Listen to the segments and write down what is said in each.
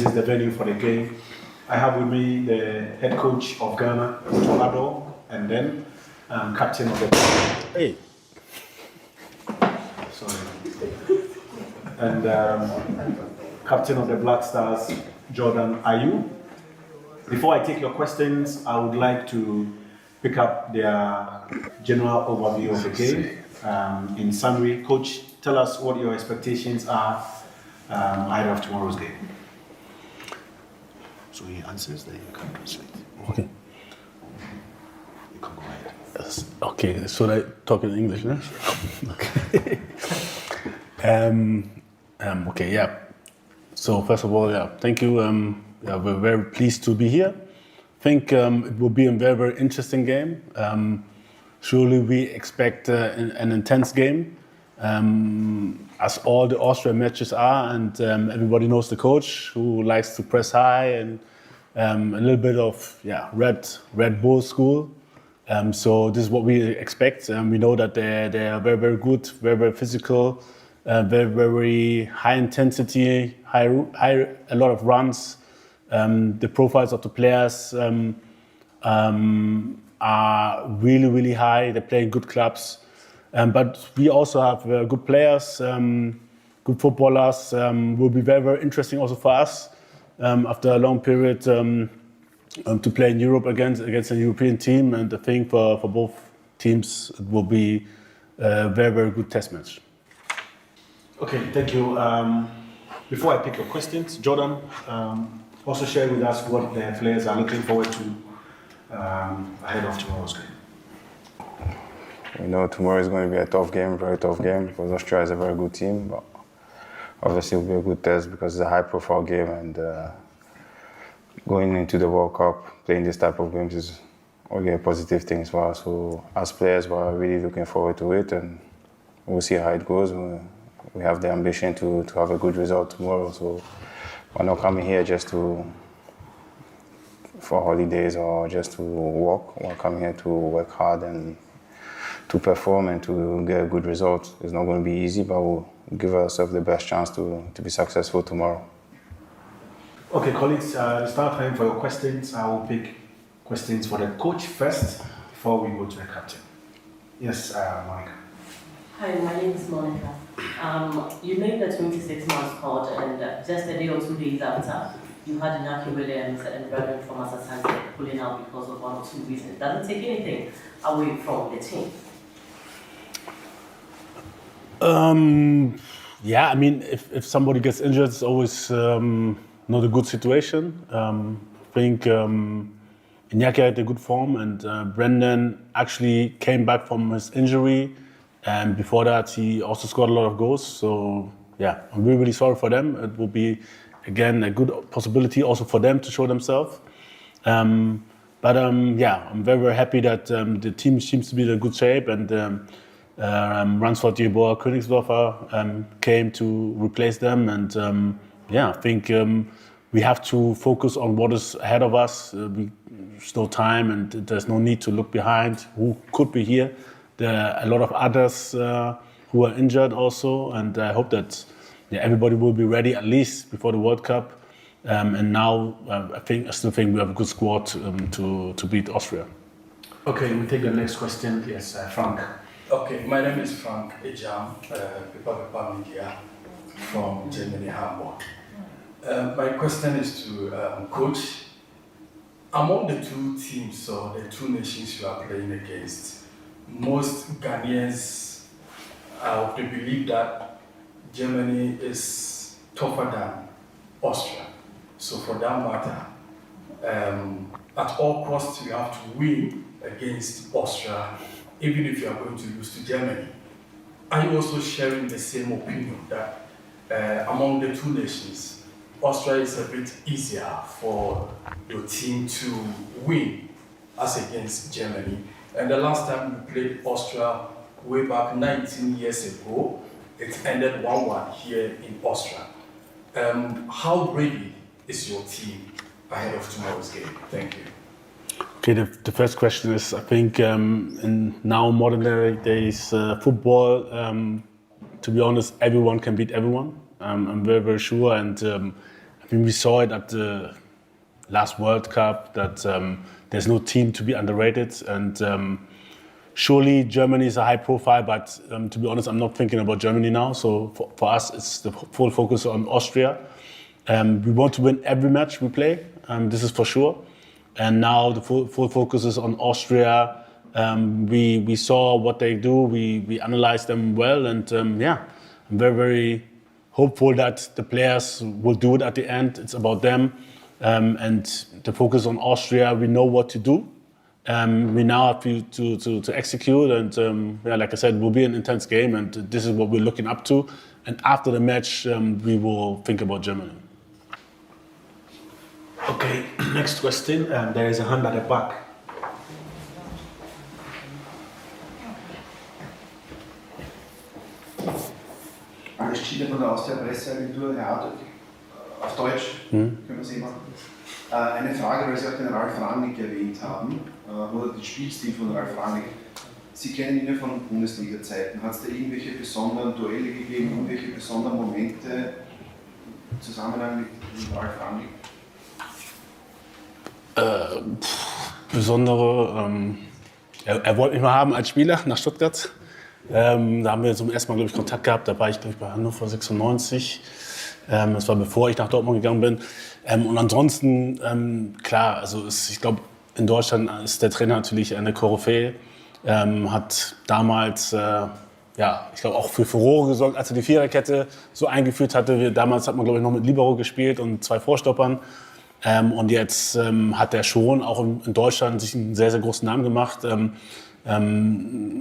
is the venue for the game. I have with me the head coach of Ghana, Tolado, and then captain of the... Hey! Sorry. And captain of the Black Stars, Jordan Ayew. Before I take your questions, I would like to pick up their general overview of the game. In summary, Coach, tell us what your expectations are ahead of tomorrow's game. So he answers, then you can translate. Okay. You can go ahead. Yes. Okay, so I talk in English, no? Okay. Okay, yeah. So first of all, yeah, thank you. Yeah, we're very pleased to be here. I think it will be a very, very interesting game. Surely we expect an intense game, as all the Austria matches are, and everybody knows the coach who likes to press high and a little bit of Red Bull school. So this is what we expect. We know that they are very, very good, very, very physical, very, very high intensity, a lot of runs. The profiles of the players are really, really high. They play in good clubs. But we also have good players, good footballers. Will be very, very interesting also for us after a long period to play in Europe against a European team. And I think for both teams it will be a very, very good test match. Okay, thank you. Before I pick your questions, Jordan, also share with us what the players are looking forward to ahead of tomorrow's game. We know tomorrow is going to be a tough game, very tough game, because Austria is a very good team. But obviously, it will be a good test because it's a high-profile game, and going into the World Cup, playing this type of games is only a positive thing for us. So, as players, we're really looking forward to it, and we'll see how it goes. We have the ambition to have a good result tomorrow. So, we're not coming here just for holidays or just to walk. We're coming here to work hard and to perform and to get a good result. It's not going to be easy, but we'll give ourselves the best chance to be successful tomorrow. Okay, colleagues, it's now time for your questions. I will pick questions for the coach first before we go to the captain. Yes, Monica. Hi, my name is Monica. You named the 26-man squad, and just a day or 2 days after, you had Inaki Williams and Brendan from Asasante pulling out because of 1 or 2 reasons. Doesn't take anything away from the team. Yeah, I mean, if somebody gets injured, it's always not a good situation. I think Iñaki had a good form, and Brendan actually came back from his injury. And before that, he also scored a lot of goals. So, yeah, I'm really, really sorry for them. It will be, again, a good possibility also for them to show themselves. Yeah, I'm very, very happy that the team seems to be in a good shape. And Ransford, Yeboah, Königsdorfer came to replace them. And, I think we have to focus on what is ahead of us. There's no time and there's no need to look behind who could be here. There are a lot of others who are injured also, and I hope that everybody will be ready at least before the World Cup. And now I still think we have a good squad to beat Austria. Okay, we take the next question. Yes, Frank. Okay, my name is Frank Ejam, Paper Media from Germany, Hamburg. My question is to Coach. Among the two teams or the two nations you are playing against, most Ghanaians are of the belief that Germany is tougher than Austria. So for that matter, at all costs you have to win against Austria, even if you are going to lose to Germany. Are you also sharing the same opinion that among the two nations, Austria is a bit easier for your team to win as against Germany? And the last time we played Austria, way back 19 years ago, it ended 1-1 here in Austria. How ready is your team ahead of tomorrow's game? Thank you. Okay, the first question is, I think in now modern days football, to be honest, everyone can beat everyone. I'm very, very sure, and I I mean, we saw it at the last World Cup that there's no team to be underrated, and surely Germany is a high profile, but to be honest, I'm not thinking about Germany now. So for us, it's the full focus on Austria. We want to win every match we play, this is for sure. And now the full focus is on Austria. We saw what they do, we analyzed them well, and yeah, I'm very, very hopeful that the players will do it at the end. It's about them. And the focus on Austria, we know what to do. We now have to execute, and yeah, like I said, it will be an intense game, and this is what we're looking up to. And after the match, we will think about Germany. Okay, next question. There is a hand at the back. Alles Chile von der Austria Presseagentur, Herr Adolf, auf Deutsch können wir es machen. Eine Frage, weil Sie auch den Ralf Rangnick erwähnt haben, oder den Spielstil von Ralf Rangnick. Sie kennen ihn ja von Bundesliga-Zeiten. Hat es da irgendwelche besonderen Duelle gegeben, irgendwelche besonderen Momente im Zusammenhang mit Ralf Rangnick? Besondere, er wollte mich mal haben als Spieler nach Stuttgart. Da haben wir zum ersten Mal, glaube ich, Kontakt gehabt. Da war ich, glaube ich, bei Hannover 96. Das war bevor ich nach Dortmund gegangen bin. Und ansonsten, klar, also ich glaube, in Deutschland ist der Trainer natürlich eine Koryphäe. Hat damals, ja, ich glaube, auch für Furore gesorgt, als er die Viererkette so eingeführt hatte. Damals hat man, glaube ich, noch mit Libero gespielt und 2 Vorstoppern. Und jetzt hat er schon auch in Deutschland sich einen sehr, sehr großen Namen gemacht.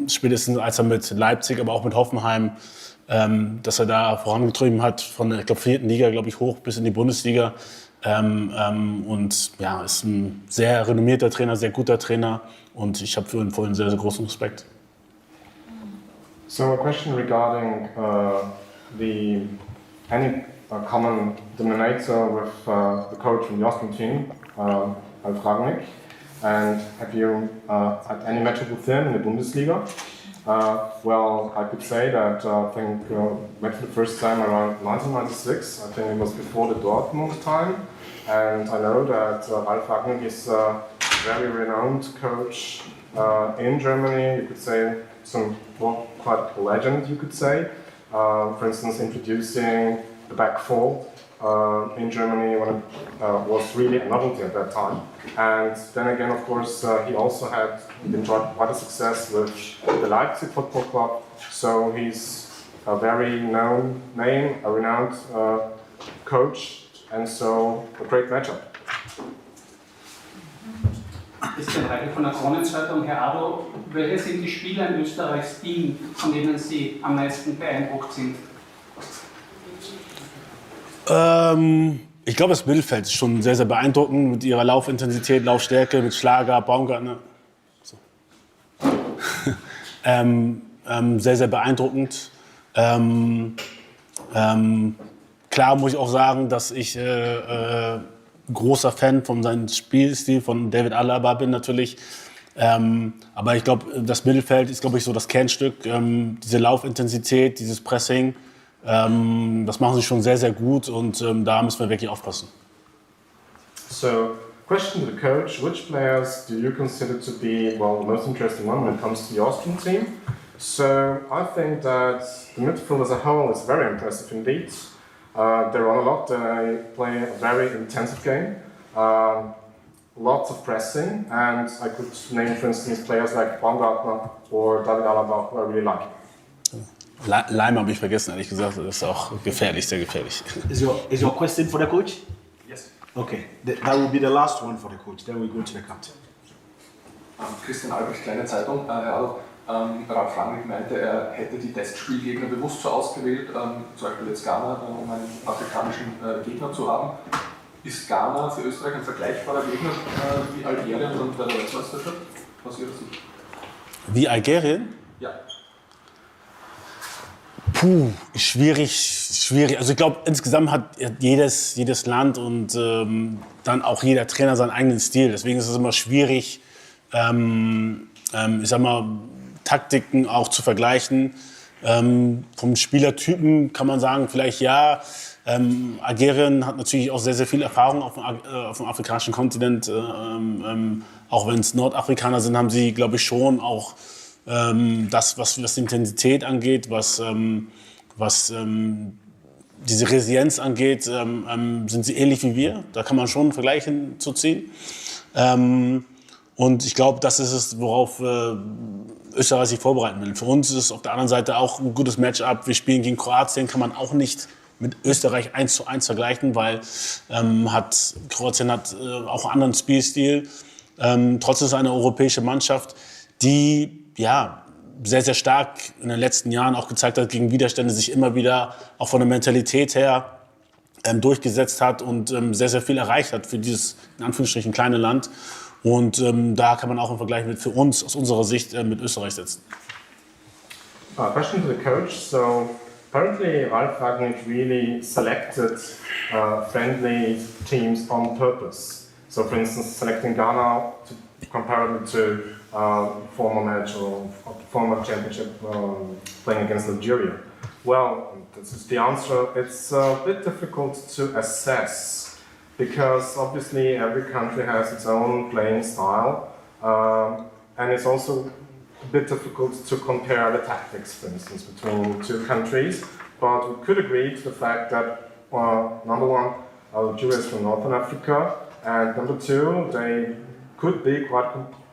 Spätestens als er mit Leipzig, aber auch mit Hoffenheim, dass er da vorangetrieben hat, von der 4. Liga, glaube ich, hoch bis in die Bundesliga. Und ja, ist ein sehr renommierter Trainer, sehr guter Trainer. Und ich habe für ihn vorhin sehr, sehr großen Respekt. So a question regarding any common denominator with the coach from the Austrian team, Ralf Rangnick. And have you had any matches with him in the Bundesliga? Well, I could say that I think met for the first time around 1996. I think it was before the Dortmund time. And I know that Ralf Rangnick is a very renowned coach in Germany. You could say quite a legend, you could say. For instance, introducing the back four in Germany when it was really a novelty at that time. And then again, of course, he also had enjoyed quite a success with the Leipzig Football Club. So he's a very known name, a renowned coach, and so a great matchup. Christian Reichel von der Kronenzeitung. Herr Ado, welche sind die Spieler in Österreichs Team, von denen Sie am meisten beeindruckt sind? Ich glaube, das Mittelfeld ist schon sehr, sehr beeindruckend mit ihrer Laufintensität, Laufstärke, mit Schlager, Baumgartner. So. Sehr, sehr beeindruckend. Klar muss ich auch sagen, dass ich großer Fan von seinem Spielstil, von David Alaba bin natürlich. Aber ich glaube, das Mittelfeld ist, glaube ich, so das Kernstück. Diese Laufintensität, dieses Pressing. Das machen sie schon sehr, sehr gut und da müssen wir wirklich aufpassen. So, question to the coach, which players do you consider to be, well, the most interesting one when it comes to the Austrian team? So, I think that the midfield as a whole is very impressive indeed. They run a lot, they play a very intensive game, lots of pressing, and I could name, for instance, players like Baumgartner or David Alaba, who I really like. Leim habe ich vergessen, ehrlich gesagt. Das ist auch gefährlich, sehr gefährlich. Is your question for the coach? Yes. Okay, that will be the last one for the coach. Then we go to the captain. Christian Albrecht, Kleine Zeitung. Ralf Rangnick meinte, er hätte die Testspielgegner bewusst so ausgewählt, zum Beispiel jetzt Ghana, um einen afrikanischen Gegner zu haben. Ist Ghana für Österreich ein vergleichbarer Gegner wie Algerien und bei der Weltmeisterschaft? Aus Ihrer Sicht? Wie Algerien? Ja. Puh, schwierig. Also ich glaube, insgesamt hat jedes Land und dann auch jeder Trainer seinen eigenen Stil. Deswegen ist es immer schwierig, ich sag mal, Taktiken auch zu vergleichen. Vom Spielertypen kann man sagen, vielleicht ja, Algerien hat natürlich auch sehr, sehr viel Erfahrung auf dem afrikanischen Kontinent. Auch wenn es Nordafrikaner sind, haben sie, glaube ich, schon auch das, was die Intensität angeht, was diese Resilienz angeht, sind sie ähnlich wie wir. Da kann man schon einen Vergleich hinzuziehen. Und ich glaube, das ist es, worauf Österreich sich vorbereiten will. Für uns ist es auf der anderen Seite auch ein gutes Matchup. Wir spielen gegen Kroatien, kann man auch nicht mit Österreich 1:1 vergleichen, weil Kroatien hat auch einen anderen Spielstil. Trotzdem ist es eine europäische Mannschaft, die sehr, sehr stark in den letzten Jahren auch gezeigt hat, gegen Widerstände sich immer wieder auch von der Mentalität her durchgesetzt hat und sehr, sehr viel erreicht hat für dieses, in Anführungsstrichen, kleine Land. Und da kann man auch im Vergleich für uns, aus unserer Sicht, mit Österreich setzen. Question to the coach. So apparently Ralf Rangnick really selected friendly teams on purpose. So for instance, selecting Ghana to comparable to former match or former championship playing against Nigeria. Well, this is the answer. It's a bit difficult to assess because obviously every country has its own playing style, and it's also a bit difficult to compare the tactics, for instance, between two countries. But we could agree to the fact that number one, Algeria is from Northern Africa, and number two, they could be quite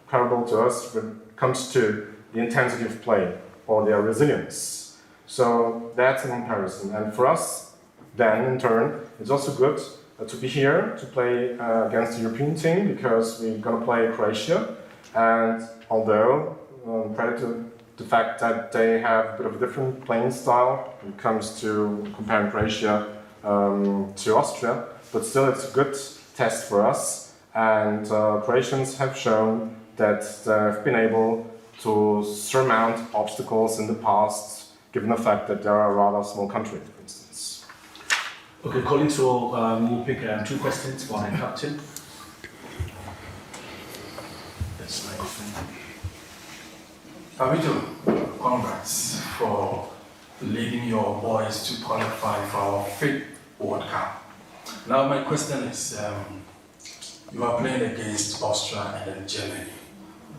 comparable to us when it comes to the intensity of play or their resilience. So that's a comparison. And for us, then in turn, it's also good to be here to play against the European team because we're going to play Croatia. And although, credit to the fact that they have a bit of a different playing style when it comes to comparing Croatia to Austria, but still it's a good test for us. And Croatians have shown that they've been able to surmount obstacles in the past, given the fact that they're a rather small country, for instance. Okay, colleagues, so we'll pick 2 questions for the captain. That's my question. Fabito, congrats for leading your boys to qualify for our 5th World Cup. Now my question is, you are playing against Austria and then Germany.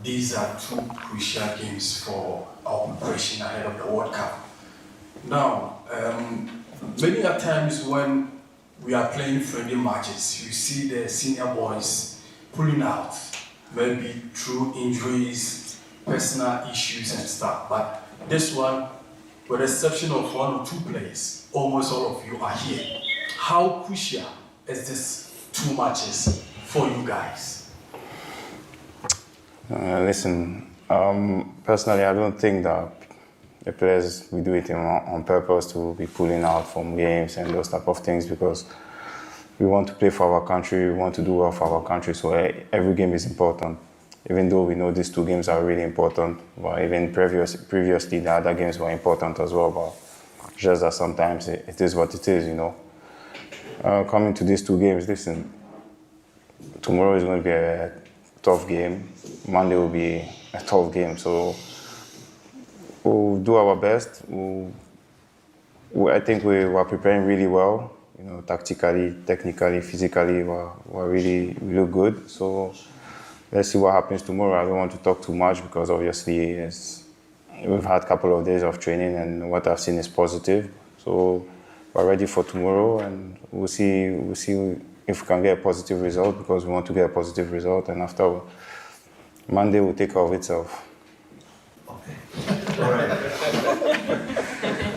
These are 2 crucial games for our preparation ahead of the World Cup. Now, many a times when we are playing friendly matches, you see the senior boys pulling out, maybe through injuries, personal issues and stuff. But this one, with the exception of 1 or 2 players, almost all of you are here. How crucial is this 2 matches for you guys? Listen, personally, I don't think that the players will do it on purpose to be pulling out from games and those type of things because we want to play for our country, we want to do well for our country, so every game is important. Even though we know these 2 games are really important, but even previously the other games were important as well, but just that sometimes it is what it is, you know. Coming to these 2 games, listen, tomorrow is going to be a tough game. Monday will be a tough game, so we'll do our best. I think we were preparing really well, you know, tactically, technically, physically, we look good. So let's see what happens tomorrow. I don't want to talk too much because obviously we've had a couple of days of training and what I've seen is positive. So we're ready for tomorrow and we'll see if we can get a positive result because we want to get a positive result, and after Monday will take care of itself. Okay. All right.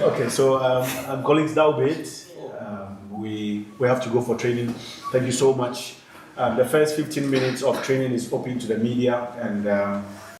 Okay, so colleagues, that will be it. We have to go for training. Thank you so much. The first 15 minutes of training is open to the media, and